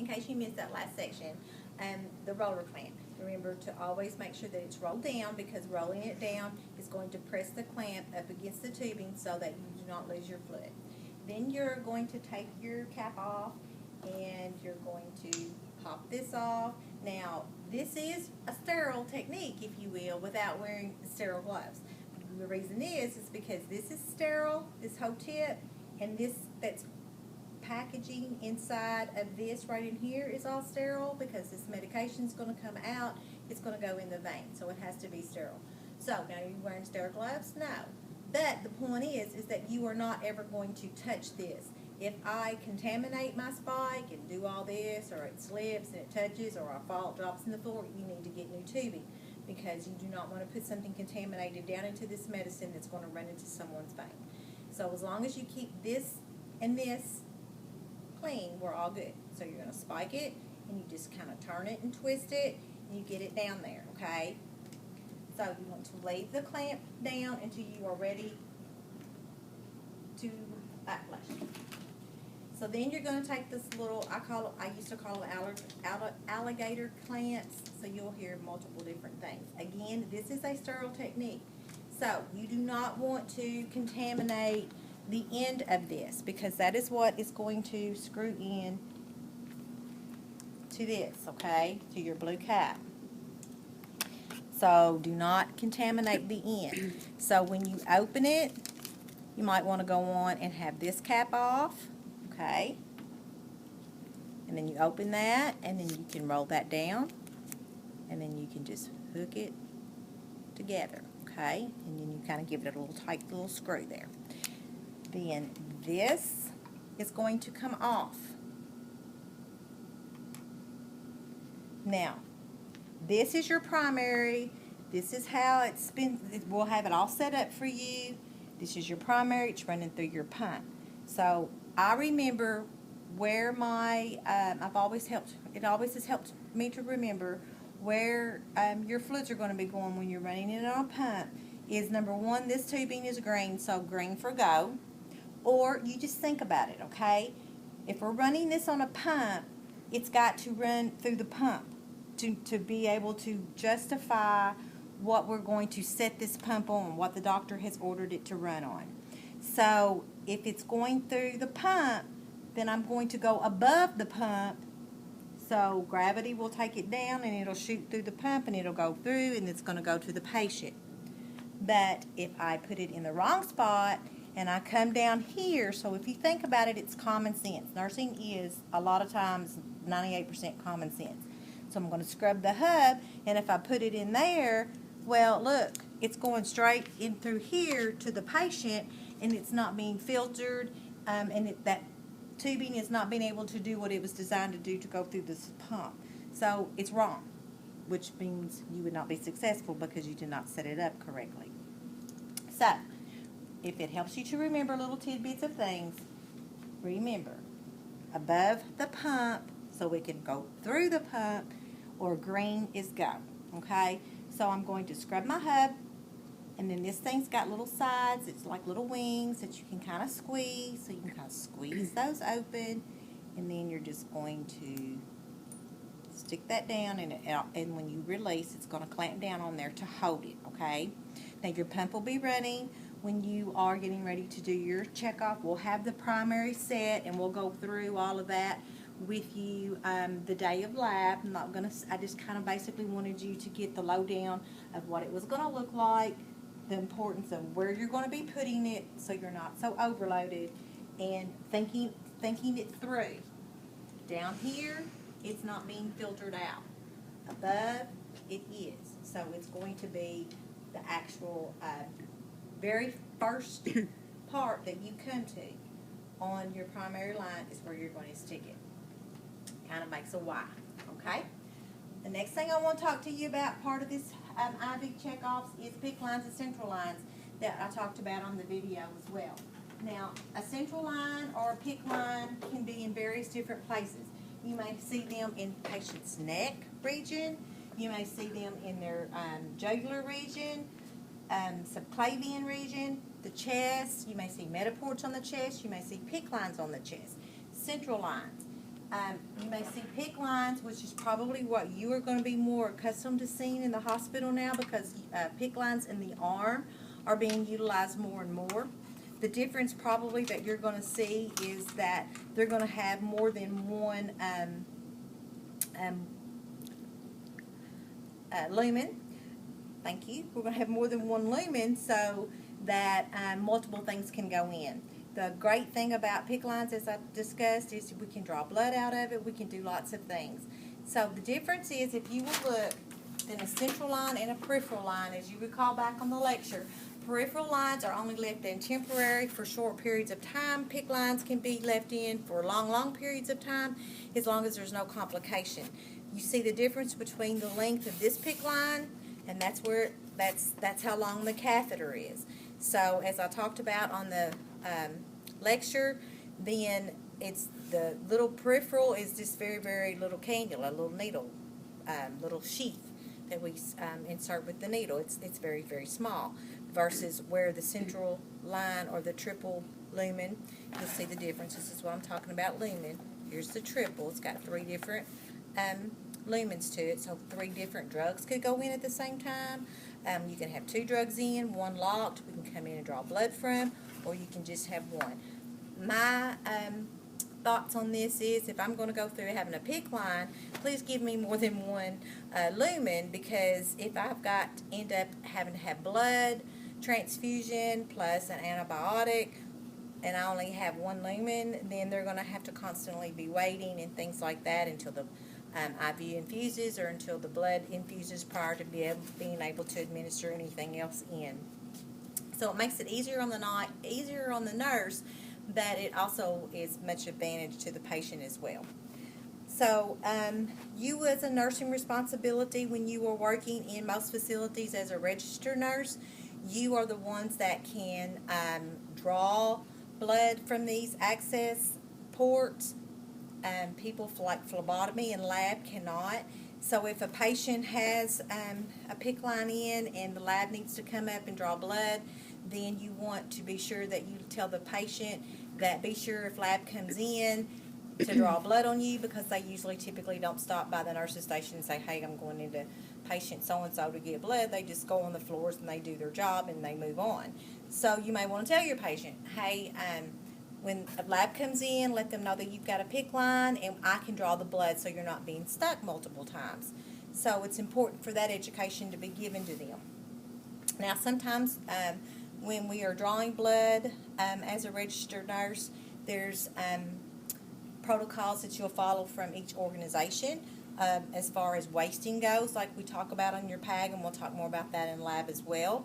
in case you missed that last section, the roller clamp. Remember to always make sure that it's rolled down, because rolling it down is going to press the clamp up against the tubing so that you do not lose your fluid. Then you're going to take your cap off and you're going to pop this off. Now, this is a sterile technique, if you will, without wearing sterile gloves. The reason is because this is sterile, this whole tip, and this that's packaging inside of this right in here is all sterile, because this medication is going to come out, it's going to go in the vein, so it has to be sterile. So now, are you wearing sterile gloves? No. But the point is that you are not ever going to touch this. If I contaminate my spike and do all this, or it slips and it touches, or I fall, it drops in the floor, you need to get new tubing, because you do not want to put something contaminated down into this medicine that's going to run into someone's vein. So as long as you keep this and this clean, we're all good. So you're going to spike it, and you just kind of turn it and twist it, and you get it down there, okay? So you want to lay the clamp down until you are ready to backflash. So then you're going to take this little, I used to call them alligator clamps, so you'll hear multiple different things. Again, this is a sterile technique. So you do not want to contaminate the end of this, because that is what is going to screw in to this, okay, to your blue cap. So do not contaminate the end. So when you open it, you might want to go on and have this cap off, okay, and then you open that, and then you can roll that down, and then you can just hook it together, okay, and then you kind of give it a little tight little screw there. Then this is going to come off. Now, this is your primary. This is how it's been. We'll have it all set up for you. This is your primary. It's running through your pump. So I remember where my, it always has helped me to remember where your fluids are going to be going when you're running it on a pump. Is number one, this tubing is green, so green for go. Or you just think about it, okay? If we're running this on a pump, it's got to run through the pump to be able to justify what we're going to set this pump on, what the doctor has ordered it to run on. So if it's going through the pump, then I'm going to go above the pump, so gravity will take it down and it'll shoot through the pump and it'll go through and it's going to go to the patient. But if I put it in the wrong spot and I come down here, so if you think about it, it's common sense. Nursing is a lot of times 98% common sense. So I'm going to scrub the hub, and if I put it in there, well, look, it's going straight in through here to the patient, and it's not being filtered, and that tubing is not being able to do what it was designed to do to go through this pump. So it's wrong, which means you would not be successful because you did not set it up correctly. So if it helps you to remember little tidbits of things, remember, above the pump, so we can go through the pump, or green is go, okay? So I'm going to scrub my hub, and then this thing's got little sides, it's like little wings that you can kind of squeeze, so you can kind of squeeze those open, and then you're just going to stick that down, and when you release, it's going to clamp down on there to hold it, okay? Now your pump will be running when you are getting ready to do your checkoff. We'll have the primary set, and we'll go through all of that with you the day of lab. I just kind of basically wanted you to get the lowdown of what it was going to look like, the importance of where you're going to be putting it so you're not so overloaded, and thinking it through. Down here, it's not being filtered out. Above, it is. So it's going to be the actual very first part that you come to on your primary line is where you're going to stick it. Kind of makes a Y, okay? The next thing I want to talk to you about, part of this IV checkoffs, is PICC lines and central lines that I talked about on the video as well. Now, a central line or a PICC line can be in various different places. You may see them in patient's neck region. You may see them in their jugular region, subclavian region, the chest. You may see metaports on the chest. You may see PICC lines on the chest. Central lines. You may see PICC lines, which is probably what you are going to be more accustomed to seeing in the hospital now, because PICC lines in the arm are being utilized more and more. The difference probably that you're going to see is that they're going to have more than one lumen. Thank you. We're going to have more than one lumen so that multiple things can go in. The great thing about PICC lines, as I discussed, is we can draw blood out of it. We can do lots of things. So the difference is, if you will look, in a central line and a peripheral line, as you recall back on the lecture, peripheral lines are only left in temporary for short periods of time. PICC lines can be left in for long periods of time, as long as there's no complication. You see the difference between the length of this PICC line, and that's how long the catheter is. So as I talked about on the lecture, then it's the little peripheral is this very little cannula, little needle, little sheath that we insert with the needle. It's very small, versus where the central line or the triple lumen, you'll see the difference. This is what I'm talking about, lumen. Here's the triple. It's got 3 different lumens to it, so 3 different drugs could go in at the same time. You can have 2 drugs in, 1 locked, we can come in and draw blood from, or you can just have 1. My thoughts on this is, if I'm going to go through having a PICC line, please give me more than 1 lumen, because if I've got end up having to have blood transfusion plus an antibiotic, and I only have 1 lumen, then they're going to have to constantly be waiting and things like that until the IV infuses, or until the blood infuses, prior to being able to administer anything else in. So it makes it easier on the nurse, but it also is much advantage to the patient as well. So you, as a nursing responsibility, when you are working in most facilities as a registered nurse, you are the ones that can draw blood from these access ports. People like phlebotomy and lab cannot. So if a patient has a PICC line in and the lab needs to come up and draw blood, then you want to be sure that you tell the patient that be sure if lab comes in to draw blood on you, because they typically don't stop by the nurse's station and say, hey, I'm going into patient so-and-so to get blood. They just go on the floors and they do their job and they move on. So you may want to tell your patient, hey, when a lab comes in, let them know that you've got a PICC line and I can draw the blood, so you're not being stuck multiple times. So it's important for that education to be given to them. Now sometimes when we are drawing blood as a registered nurse, there's protocols that you'll follow from each organization as far as wasting goes, like we talk about on your PAG, and we'll talk more about that in lab as well.